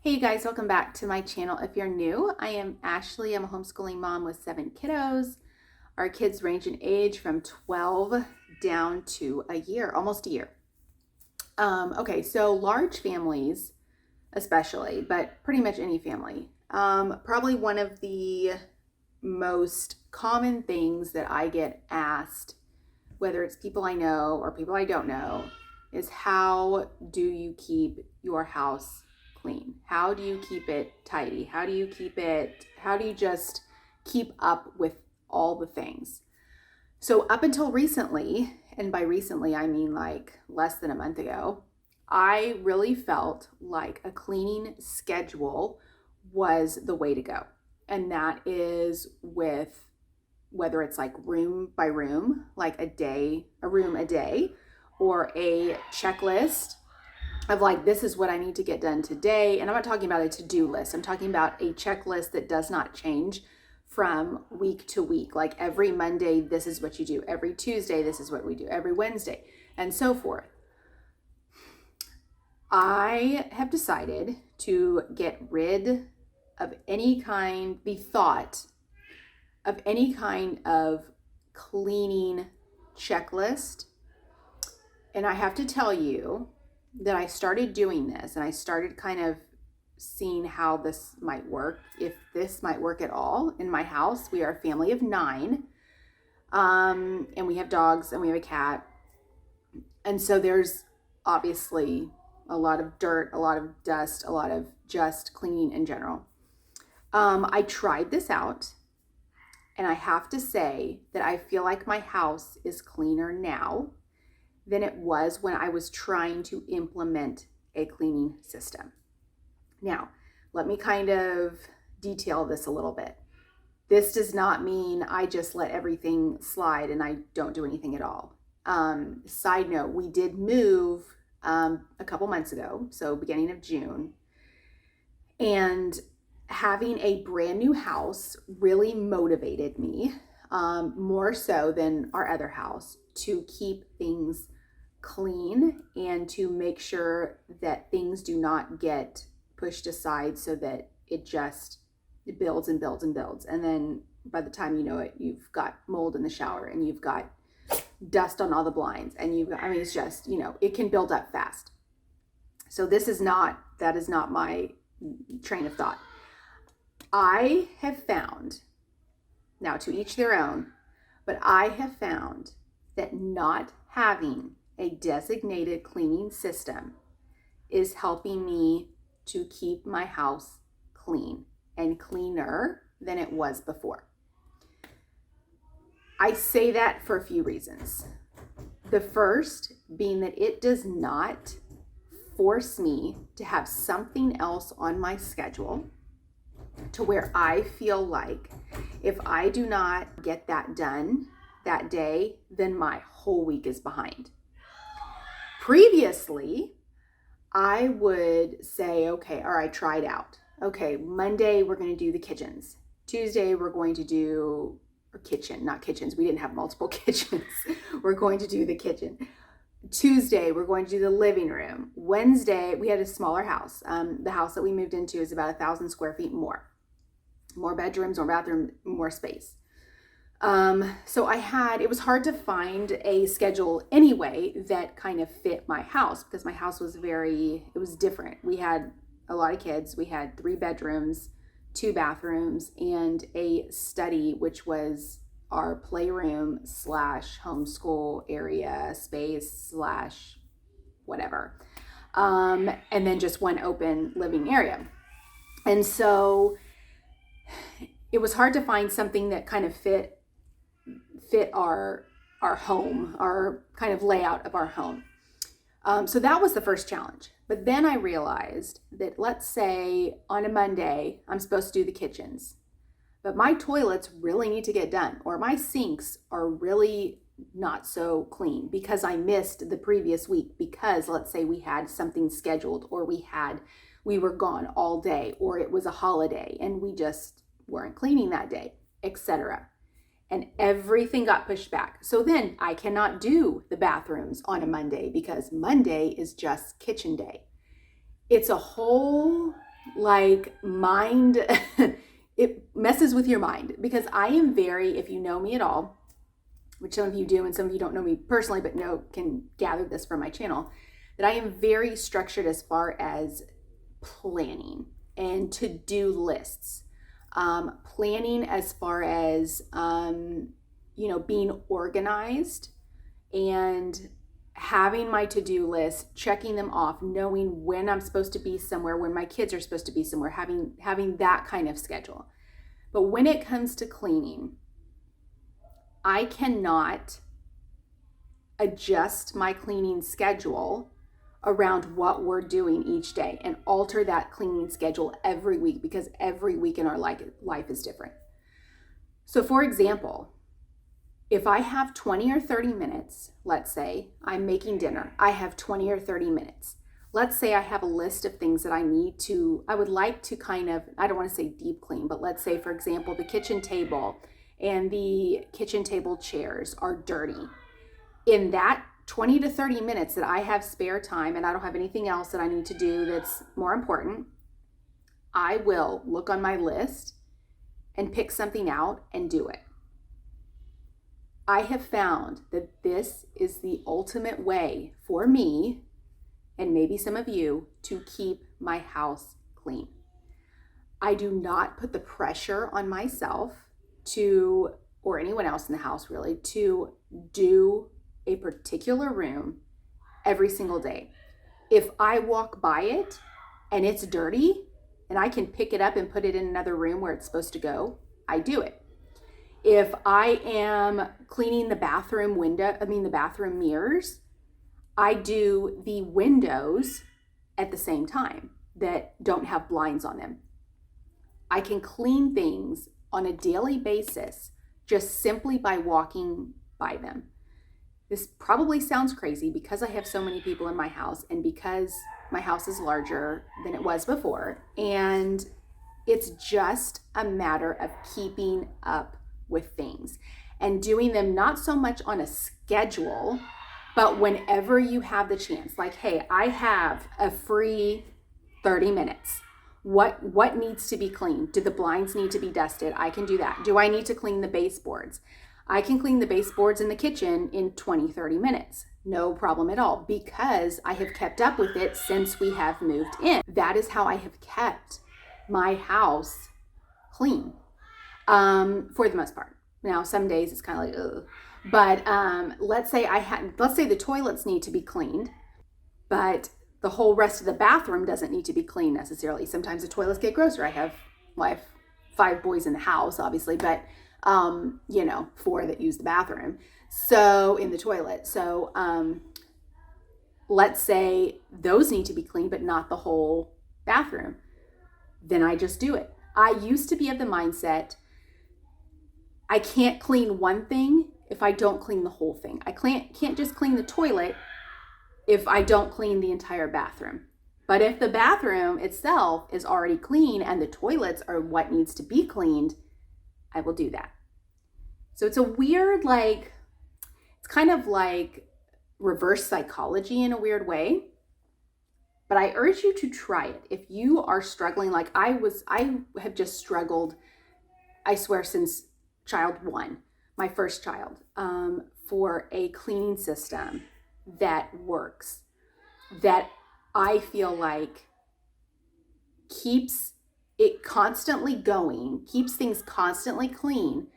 Hey you guys, welcome back to my channel. If you're new, I am Ashley. I'm a homeschooling mom with 7 kiddos. Our kids range in age from 12 down to a year, almost a year. Okay, so large families especially, but pretty much any family. Probably one of the most common things that I get asked, whether it's people I know or people I don't know, is how do you keep your house clean? How do you keep it tidy? How do you just keep up with all the things? So up until recently, and by recently I mean like less than a month ago, I really felt like a cleaning schedule was the way to go. And that is with whether it's like room by room, like a room a day, or a checklist of like, this is what I need to get done today. And I'm not talking about a to-do list. I'm talking about a checklist that does not change from week to week. Like every Monday, this is what you do. Every Tuesday, this is what we do. Every Wednesday, and so forth. I have decided to get rid of the thought of any kind of cleaning checklist. And I have to tell you that I started doing this and I started kind of seeing how this might work, if this might work at all in my house. We are a family of 9, and we have dogs and we have a cat. And so there's obviously a lot of dirt, a lot of dust, a lot of just cleaning in general. I tried this out, and I have to say that I feel like my house is cleaner now than it was when I was trying to implement a cleaning system. Now, let me kind of detail this a little bit. This does not mean I just let everything slide and I don't do anything at all. Side note, we did move a couple months ago, so beginning of June, and having a brand new house really motivated me, more so than our other house, to keep things clean and to make sure that things do not get pushed aside so that it builds and builds and builds. And then by the time you know it, you've got mold in the shower and you've got dust on all the blinds and it's just, it can build up fast. So that is not my train of thought. I have found, now to each their own, but I have found that not having a designated cleaning system is helping me to keep my house clean and cleaner than it was before. I say that for a few reasons. The first being that it does not force me to have something else on my schedule to where I feel like if I do not get that done that day, then my whole week is behind. Previously, I would say, okay, all right, try it out. Okay, Monday, we're going to do the kitchens. Tuesday, we're going to do not kitchens. We didn't have multiple kitchens. We're going to do the kitchen. Tuesday, we're going to do the living room. Wednesday, we had a smaller house. The house that we moved into is about 1,000 square feet more bedrooms, more bathroom, more space. So it was hard to find a schedule anyway that kind of fit my house because my house was it was different. We had a lot of kids. We had 3 bedrooms, 2 bathrooms, and a study, which was our playroom / homeschool area space / whatever. And then just one open living area. And so it was hard to find something that kind of fit our home, our kind of layout of our home. So that was the first challenge. But then I realized that, let's say on a Monday, I'm supposed to do the kitchens, but my toilets really need to get done, or my sinks are really not so clean because I missed the previous week because let's say we had something scheduled, or we were gone all day, or it was a holiday and we just weren't cleaning that day, etc. And everything got pushed back. So then I cannot do the bathrooms on a Monday because Monday is just kitchen day. It's a whole like mind, it messes with your mind, because I am very, if you know me at all, which some of you do and some of you don't know me personally, but can gather this from my channel, that I am very structured as far as planning and to-do lists. Planning as far as, being organized and having my to-do list, checking them off, knowing when I'm supposed to be somewhere, when my kids are supposed to be somewhere, having that kind of schedule. But when it comes to cleaning, I cannot adjust my cleaning schedule around what we're doing each day and alter that cleaning schedule every week, because every week in our life is different. So for example, if I have 20 or 30 minutes, let's say I'm making dinner, I have 20 or 30 minutes. Let's say I have a list of things that I would like to kind of, I don't want to say deep clean, but let's say, for example, the kitchen table and the kitchen table chairs are dirty. In that 20 to 30 minutes that I have spare time and I don't have anything else that I need to do that's more important, I will look on my list and pick something out and do it. I have found that this is the ultimate way for me, and maybe some of you, to keep my house clean. I do not put the pressure on myself or anyone else in the house really, to do a particular room every single day. If I walk by it and it's dirty and I can pick it up and put it in another room where it's supposed to go, I do it. If I am cleaning the bathroom mirrors, I do the windows at the same time that don't have blinds on them. I can clean things on a daily basis just simply by walking by them. This probably sounds crazy because I have so many people in my house and because my house is larger than it was before. And it's just a matter of keeping up with things and doing them not so much on a schedule, but whenever you have the chance. Like, hey, I have a free 30 minutes. What needs to be cleaned? Do the blinds need to be dusted? I can do that. Do I need to clean the baseboards? I can clean the baseboards in the kitchen in 20, 30 minutes. No problem at all, because I have kept up with it since we have moved in. That is how I have kept my house clean, for the most part. Now, some days it's kind of like, ugh. But let's say the toilets need to be cleaned, but the whole rest of the bathroom doesn't need to be cleaned necessarily. Sometimes the toilets get grosser. I have 5 boys in the house, obviously, but 4 that use the bathroom. So in the toilet. So let's say those need to be cleaned, but not the whole bathroom. Then I just do it. I used to be of the mindset, I can't clean one thing if I don't clean the whole thing. I can't just clean the toilet if I don't clean the entire bathroom. But if the bathroom itself is already clean and the toilets are what needs to be cleaned, I will do that. So it's a weird, it's kind of like reverse psychology in a weird way. But I urge you to try it. If you are struggling, like I have just struggled, I swear, since child 1, my first child, for a cleaning system that works, that I feel like keeps it constantly going, keeps things constantly clean,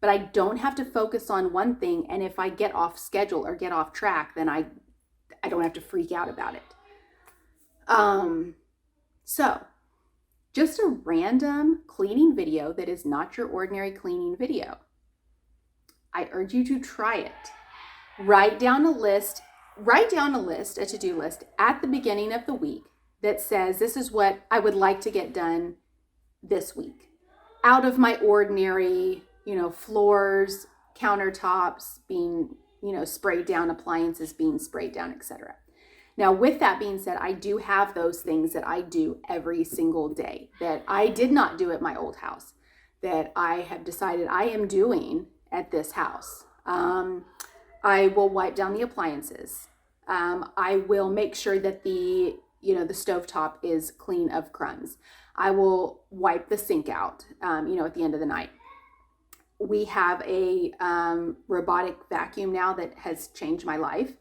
but I don't have to focus on one thing. And if I get off schedule or get off track, then I don't have to freak out about it. So just a random cleaning video that is not your ordinary cleaning video. I urge you to try it. Write down a to-do list at the beginning of the week that says, this is what I would like to get done this week. Out of my ordinary, floors, countertops being, sprayed down, appliances being sprayed down, etc. Now, with that being said, I do have those things that I do every single day that I did not do at my old house, that I have decided I am doing at this house. I will wipe down the appliances. I will make sure that the you know, the stovetop is clean of crumbs. I will wipe the sink out, you know, at the end of the night. We have a robotic vacuum now that has changed my life.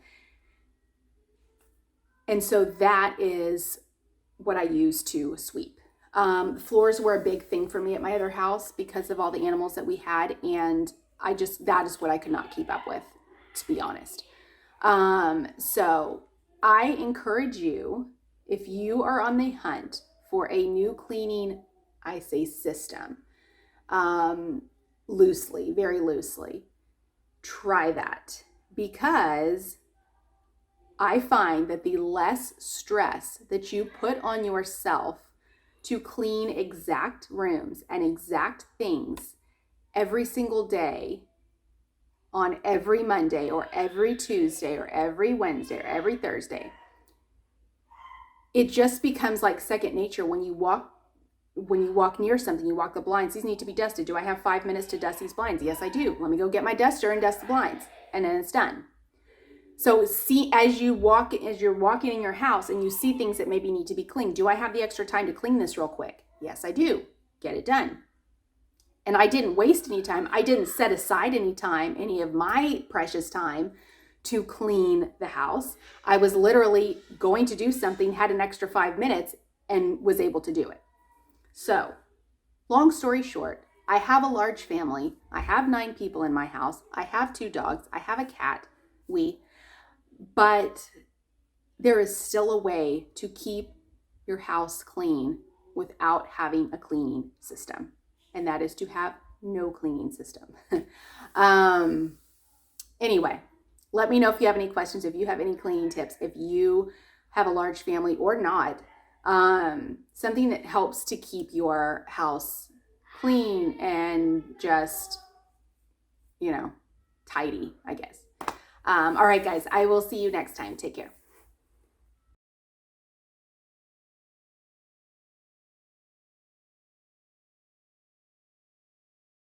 And so that is what I use to sweep. Floors were a big thing for me at my other house because of all the animals that we had. And that is what I could not keep up with, to be honest. So I encourage you, if you are on the hunt for a new cleaning, I say system, loosely, very loosely, try that, because I find that the less stress that you put on yourself to clean exact rooms and exact things every single day, on every Monday or every Tuesday or every Wednesday or every Thursday, it just becomes like second nature. When you walk near something, you walk the blinds, these need to be dusted. Do I have 5 minutes to dust these blinds? Yes, I do. Let me go get my duster and dust the blinds, and then it's done. So see, as you're walking in your house and you see things that maybe need to be cleaned, do I have the extra time to clean this real quick? Yes, I do. Get it done. And I didn't waste any time. I didn't set aside any time, any of my precious time, to clean the house. I was literally going to do something, had an extra 5 minutes, and was able to do it. So, long story short, I have a large family. I have 9 people in my house. I have 2 dogs. I have a cat. But there is still a way to keep your house clean without having a cleaning system. And that is to have no cleaning system. Anyway, let me know if you have any questions, if you have any cleaning tips, if you have a large family or not, something that helps to keep your house clean and just, you know, tidy, I guess. All right, guys, I will see you next time. Take care.